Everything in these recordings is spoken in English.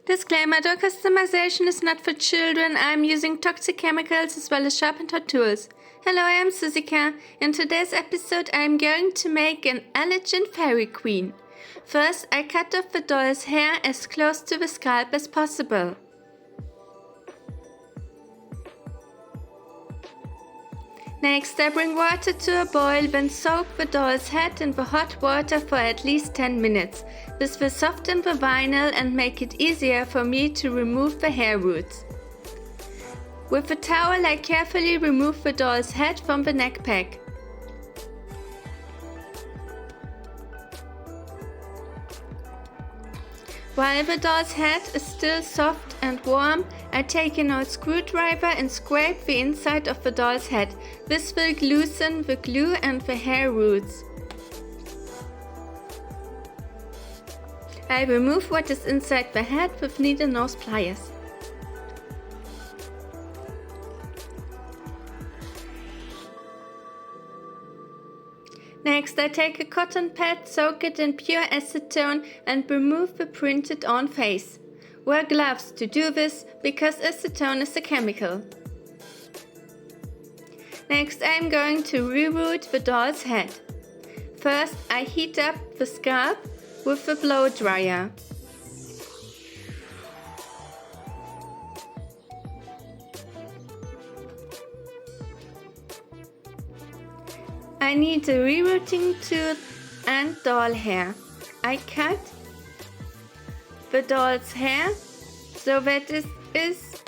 Disclaimer, doll customization is not for children. I am using toxic chemicals as well as sharp and hot tools. Hello, I am Susika. In today's episode I am going to make an elegant fairy queen. First, I cut off the doll's hair as close to the scalp as possible. Next, I bring water to a boil, then soak the doll's head in the hot water for at least 10 minutes. This will soften the vinyl and make it easier for me to remove the hair roots. With a towel, I carefully remove the doll's head from the neck pack. While the doll's head is still soft and warm, I take an old screwdriver and scrape the inside of the doll's head. This will loosen the glue and the hair roots. I remove what is inside the head with needle nose pliers. Next, I take a cotton pad, soak it in pure acetone and remove the printed on face. Wear gloves to do this because acetone is a chemical. Next, I am going to reroot the doll's head. First, I heat up the scalp with the blow dryer. I need a rerooting tool and doll hair. I cut the doll's hair so that it is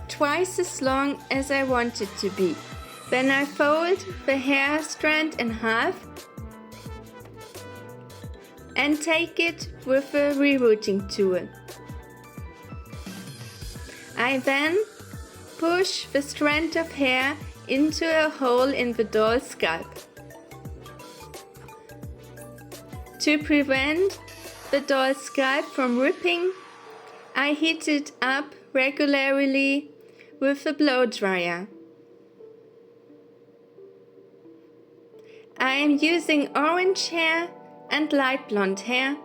twice as long as I want it to be. Then I fold the hair strand in half and take it with a rerooting tool. I then push the strand of hair into a hole in the doll's scalp. To prevent the doll's scalp from ripping, I heat it up regularly with a blow dryer. I am using orange hair and light blonde hair.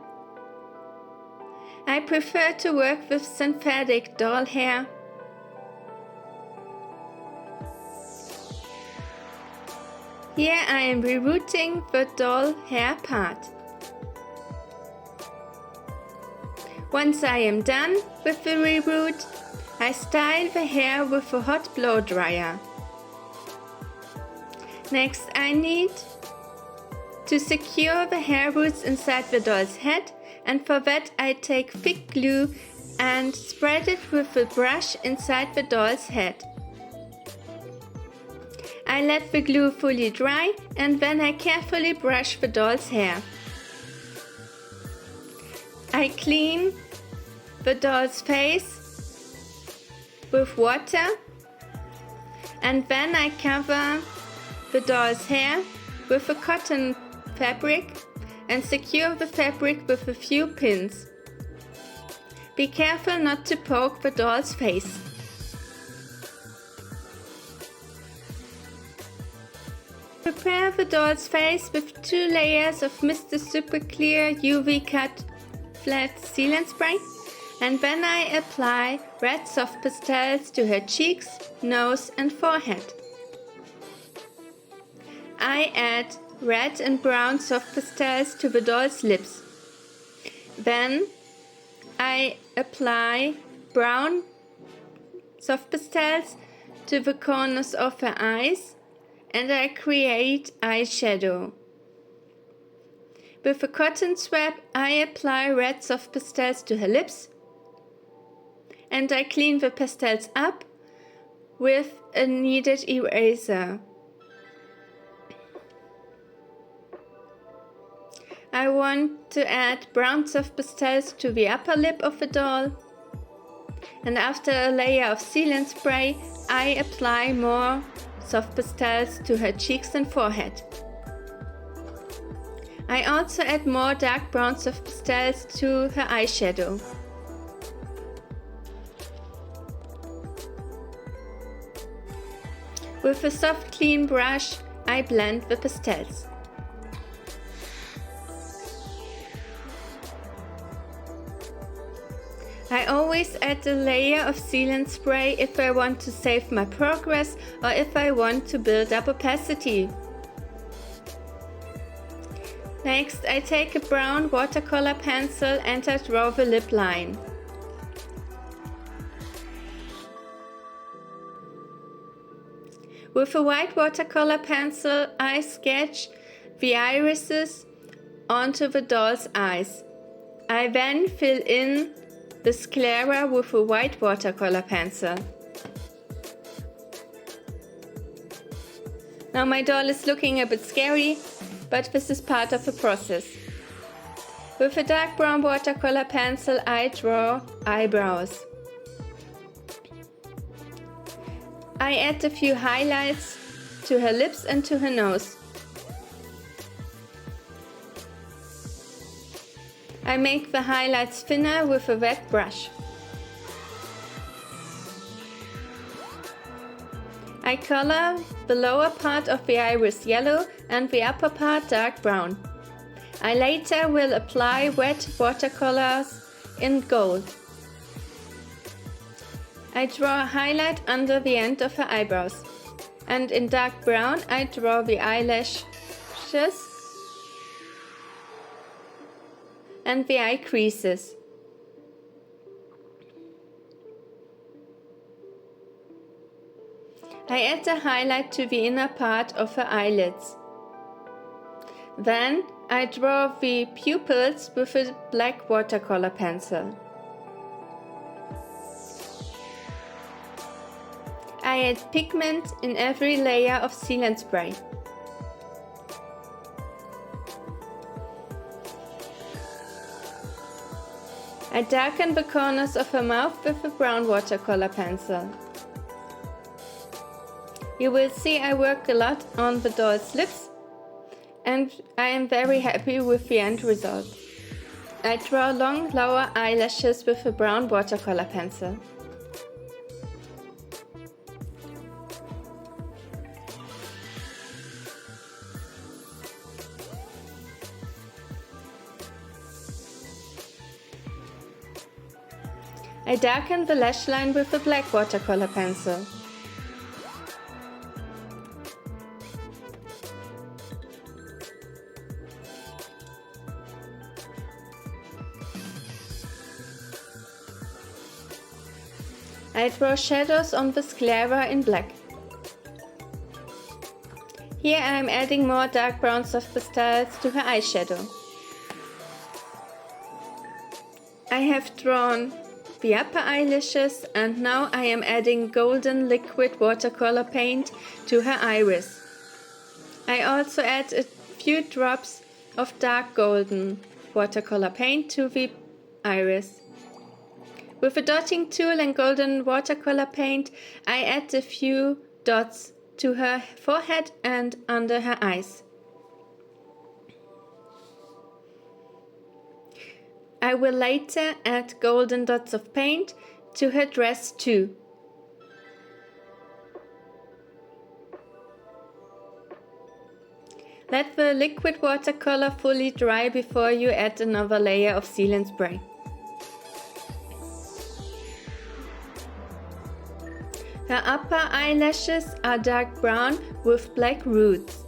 I prefer to work with synthetic doll hair. Here I am rerooting the doll hair part. Once I am done with the reroot, I style the hair with a hot blow dryer. Next, I need to secure the hair roots inside the doll's head, and for that I take thick glue and spread it with a brush inside the doll's head. I let the glue fully dry and then I carefully brush the doll's hair. I clean the doll's face with water and then I cover the doll's hair with a cotton fabric and secure the fabric with a few pins. Be careful not to poke the doll's face. Prepare the doll's face with 2 layers of Mr. Super Clear UV Cut Flat Sealant Spray, and then I apply red soft pastels to her cheeks, nose and forehead. I add red and brown soft pastels to the doll's lips. Then I apply brown soft pastels to the corners of her eyes and I create eyeshadow. With a cotton swab, I apply red soft pastels to her lips and I clean the pastels up with a kneaded eraser. I want to add brown soft pastels to the upper lip of the doll, and after a layer of sealant spray, I apply more soft pastels to her cheeks and forehead. I also add more dark brown soft pastels to her eyeshadow. With a soft clean brush, I blend the pastels. I always add a layer of sealant spray if I want to save my progress or if I want to build up opacity. Next, I take a brown watercolor pencil and I draw the lip line. With a white watercolor pencil, I sketch the irises onto the doll's eyes. I then fill in the sclera with a white watercolor pencil. Now my doll is looking a bit scary, but this is part of the process. With a dark brown watercolor pencil, I draw eyebrows. I add a few highlights to her lips and to her nose. I make the highlights thinner with a wet brush. I color the lower part of the iris yellow and the upper part dark brown. I later will apply wet watercolors in gold. I draw a highlight under the end of her eyebrows. And in dark brown I draw the eyelashes and the eye creases. I add a highlight to the inner part of her eyelids. Then I draw the pupils with a black watercolor pencil. I add pigment in every layer of sealant spray. I darken the corners of her mouth with a brown watercolor pencil. You will see I work a lot on the doll's lips and I am very happy with the end result. I draw long lower eyelashes with a brown watercolor pencil. I darken the lash line with a black watercolor pencil. I draw shadows on the sclera in black. Here I am adding more dark brown soft pastels to her eyeshadow. I have drawn the upper eyelashes and now I am adding golden liquid watercolor paint to her iris. I also add a few drops of dark golden watercolor paint to the iris. With a dotting tool and golden watercolor paint, I add a few dots to her forehead and under her eyes. I will later add golden dots of paint to her dress too. Let the liquid watercolor fully dry before you add another layer of sealant spray. Her upper eyelashes are dark brown with black roots.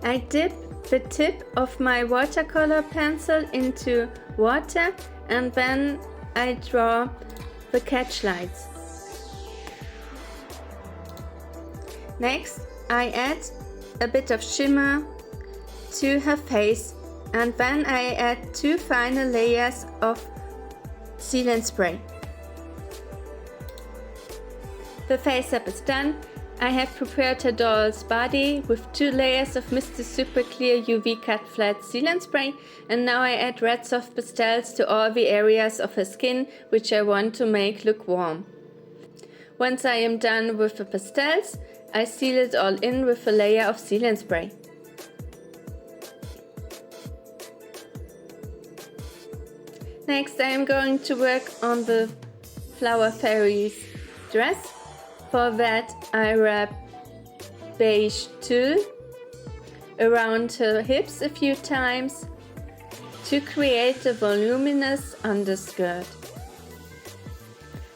I dip the tip of my watercolor pencil into water and then I draw the catch lights. Next, I add a bit of shimmer to her face and then I add 2 final layers of sealant spray. The face up is done. I have prepared her doll's body with 2 layers of Mr. Super Clear UV Cut Flat Sealant Spray and now I add red soft pastels to all the areas of her skin which I want to make look warm. Once I am done with the pastels, I seal it all in with a layer of sealant spray. Next I am going to work on the Flower Fairy's dress. For that I wrap beige tulle around her hips a few times to create a voluminous underskirt.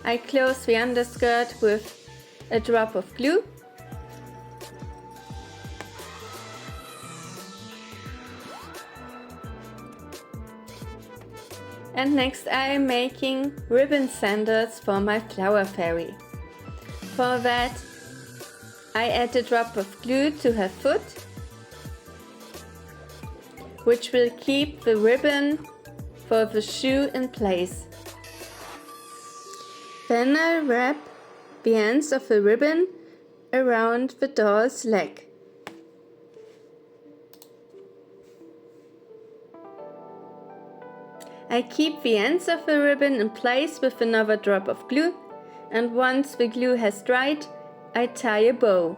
I close the underskirt with a drop of glue and next I am making ribbon sandals for my flower fairy. For that I add a drop of glue to her foot, which will keep the ribbon for the shoe in place. Then I wrap the ends of the ribbon around the doll's leg. I keep the ends of the ribbon in place with another drop of glue, and once the glue has dried, I tie a bow.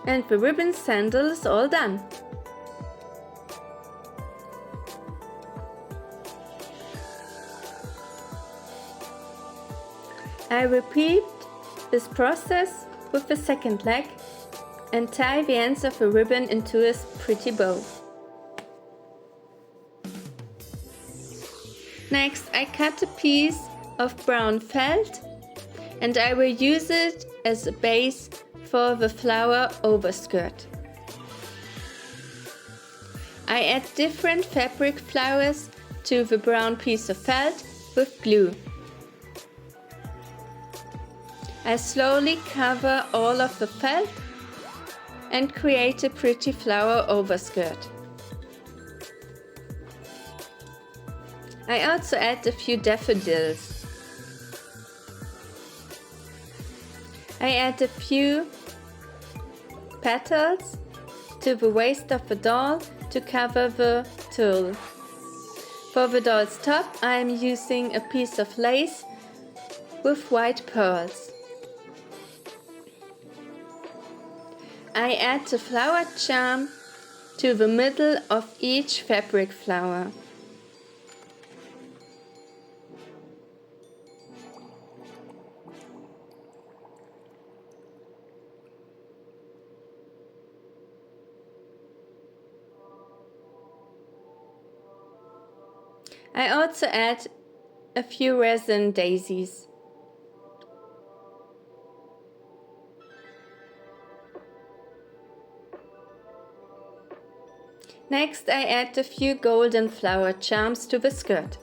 And the ribbon sandal is all done. I repeat this process with the second leg and tie the ends of the ribbon into a pretty bow. Next, I cut a piece of brown felt and I will use it as a base for the flower overskirt. I add different fabric flowers to the brown piece of felt with glue. I slowly cover all of the felt and create a pretty flower overskirt. I also add a few daffodils. I add a few petals to the waist of the doll to cover the tulle. For the doll's top I am using a piece of lace with white pearls. I add a flower charm to the middle of each fabric flower. I also add a few resin daisies. Next, I add a few golden flower charms to the skirt.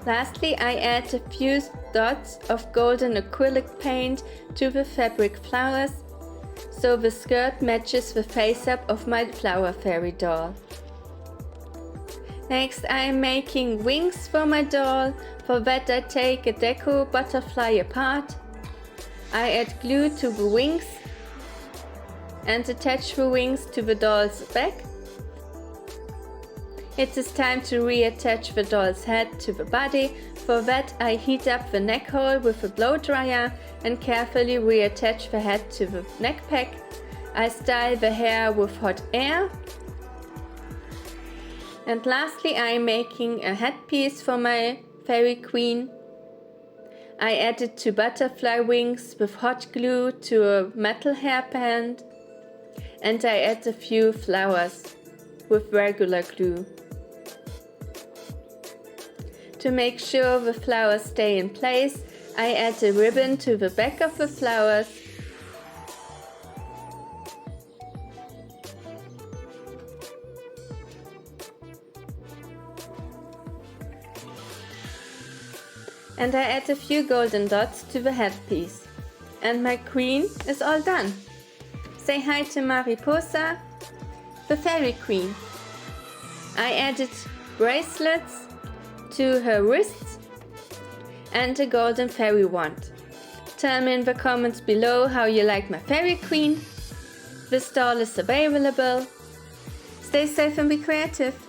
Lastly, I add a few dots of golden acrylic paint to the fabric flowers, so the skirt matches the face-up of my flower fairy doll. Next, I am making wings for my doll. For that I take a deco butterfly apart. I add glue to the wings and attach the wings to the doll's back. It is time to reattach the doll's head to the body. For that I heat up the neck hole with a blow dryer and carefully reattach the head to the neck pack. I style the hair with hot air. And lastly I am making a headpiece for my fairy queen. I added 2 butterfly wings with hot glue to a metal hairband, and I add a few flowers with regular glue. To make sure the flowers stay in place, I add a ribbon to the back of the flowers. And I add a few golden dots to the headpiece. And my queen is all done. Say hi to Mariposa, the fairy queen. I added bracelets to her wrists and a golden fairy wand. Tell me in the comments below how you like my fairy queen. This doll is available. Stay safe and be creative.